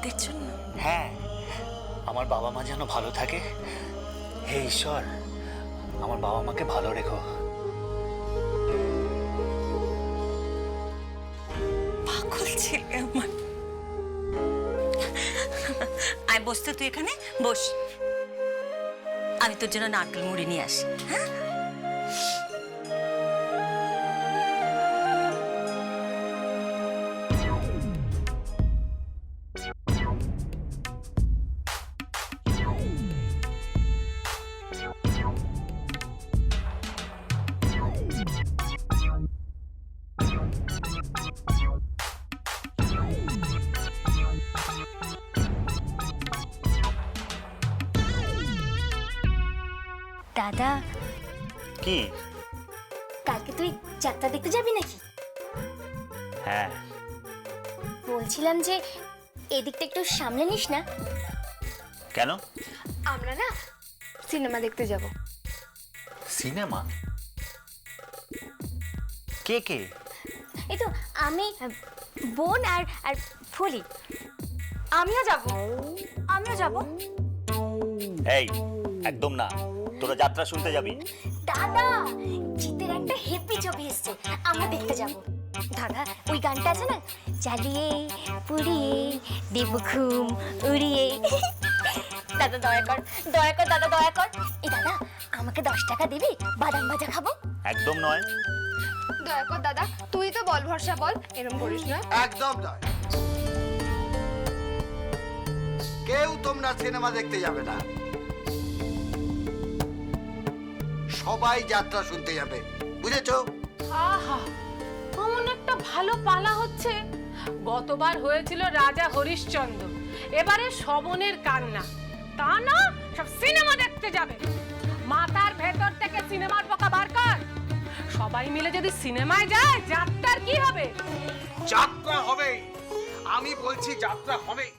আমাদের জন্য? হ্যাঁ, আমার বাবা মা যেন ভালো থাকে। হে ঈশ্বর, আমার বাবা মাকে ভালো রেখো। পাগল ছেলে আমার। আয় বসতে, তুই এখানে বস, আমি তোর জন্য নারকেল মুড়ি নিয়ে আসি। হ্যাঁ, দাদা, কি? কালকে তুই যাত্রা দেখতে যাবি নাকি? হ্যাঁ। বলছিলাম যে এদিকটা একটু সামলে নিস না। কেন? আমরা না সিনেমা দেখতে যাব। সিনেমা? কে কে? এই তো আমি, বোন আর আর ফুলি। আমিও যাব। এই, একদম না, তোরা যাত্রা শুনতে যাবি? দাদা, জিতের একটা হেপি ছবি এসছে, আমরা দেখতে যাব। দাদা, ওই গানটা আছে না, চালিয়ে পুড়িয়ে দেব ঘুম উড়িয়ে। দাদা দয়া কর, দাদা দয়া কর। এই দাদা, আমাকে 10 টাকা দিবি? বাদাম ভাজা খাবো। একদম নয়। দয়া কর দাদা, তুই তো বল ভরসা, বল এরকম করিস না। একদম নয়, কেউ তোমরা সিনেমা দেখতে যাবে না, সবাই যাত্রা শুনতে যাবে, বুঝেছো? আহা, অমন একটা ভালো পালা হচ্ছে। গতবার হয়েছিল রাজা হরিশ্চন্দ্র, এবারে শবনের কান্না। তা না, সব সিনেমা দেখতে যাবে। মাথার ভেতর থেকে সিনেমার পোকা বার কর। সবাই মিলে যদি সিনেমায় যায়, যাত্রার কি হবে? যাত্রা হবেই, আমি বলছি যাত্রা হবেই।